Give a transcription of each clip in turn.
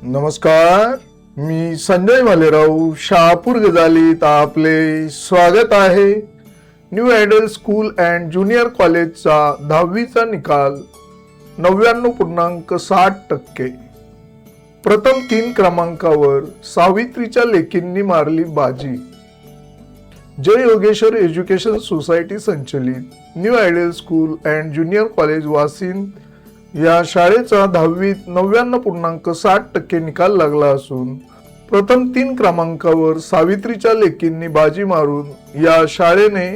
नमस्कार, मी संजय भालेराव शहापूर गजालीत आपले स्वागत आहे. New idle school and junior कॉलेजचा 10वीचा निकाल 99.60%. प्रथम 3 क्रमांकावर सावित्रीच्या लेकींनी मारली बाजी. जय योगेश्वर एज्युकेशन सोसायटी संचलित new idle school and junior college Vasind या शाळेचा 10वीत 99.60% निकाल लागला असून प्रथम 3 क्रमांकावर सावित्रीच्या लेकींनी बाजी मारून या शाळेने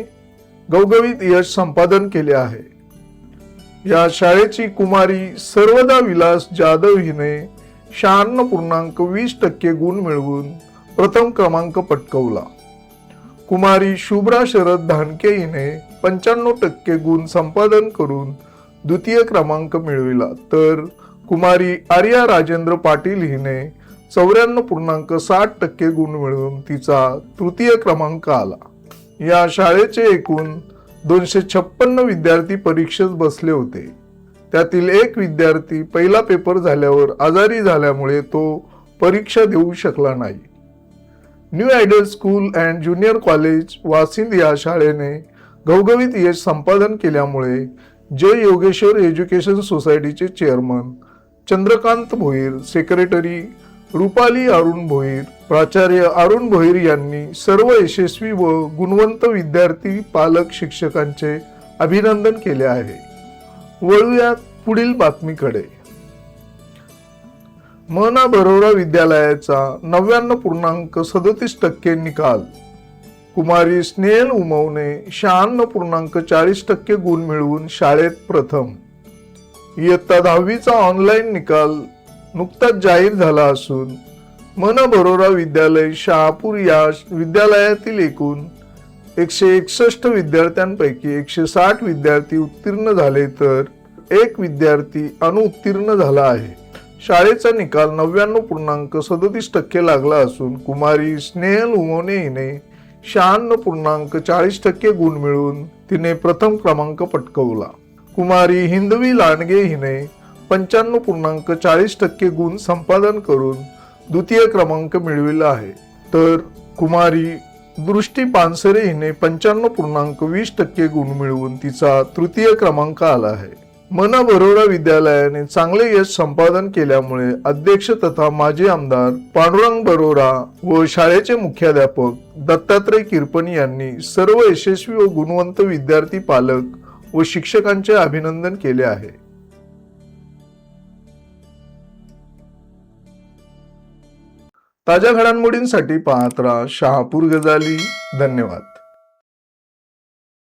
गवगवीत यश संपादन केले आहे. या शाळेची कुमारी सर्वदा विलास जाधव हिने 96.20% गुण मिळवून प्रथम क्रमांक पटकावला. कुमारी शुभ्रा शरद धानके हिने 95% गुण संपादन करून द्वितीय क्रमांक मिळविला, तर कुमारी आर्या राजेंद्र पाटील हिने 94.60% गुण मिळवून तिचा तृतीय क्रमांक आला. या शाळेचे एकूण 256 विद्यार्थी परीक्षेत बसले होते. त्यातील एक विद्यार्थी पहिला पेपर झाल्यावर आजारी झाल्यामुळे तो परीक्षा देऊ शकला नाही. New idle school and junior college Vasind या शाळेने घवघवीत यश संपादन केल्यामुळे जय योगेश्वर एज्युकेशन सोसायटीचे चेअरमन चंद्रकांत भोईर, सेक्रेटरी रुपाली अरुण भोईर, प्राचार्य अरुण भोईर यांनी सर्व यशस्वी व गुणवंत विद्यार्थी पालक शिक्षकांचे अभिनंदन केले आहे. वळूयात पुढील बातमीकडे. महना बरोरा विद्यालयाचा 99.37% निकाल. कुमारी स्नेहल उमवने 96.40% गुण मिळवून शाळेत प्रथम. इयत्ता 10वीचा ऑनलाईन निकाल नुकताच जाहीर झाला असून महना बरोरा विद्यालय शहापूर या विद्यालयातील एकूण 161 विद्यार्थ्यांपैकी 160 विद्यार्थी उत्तीर्ण झाले, तर एक विद्यार्थी अनुत्तीर्ण झाला आहे. शाळेचा निकाल 99.37% लागला असून कुमारी स्नेहल उमवने हिने 96.40% गुण मिळवून तिने प्रथम क्रमांक पटकावला. कुमारी हिंदवी लांडगे हिने 95.40% गुण संपादन करून द्वितीय क्रमांक मिळविला आहे, तर कुमारी दृष्टी पानसरे हिने 95.20% गुण मिळवून तिचा तृतीय क्रमांक आला आहे. महना बरोरा विद्यालयाने चांगले यश संपादन केल्यामुळे अध्यक्ष तथा माजी आमदार पांडुरंग बरोरा व शाळेचे मुख्याध्यापक दत्तात्रय किरपणी यांनी सर्व यशस्वी व गुणवंत विद्यार्थी पालक व शिक्षकांचे अभिनंदन केले आहे. ताज्या घडामोडींसाठी पाहत राहा शहापूर गजाली. धन्यवाद.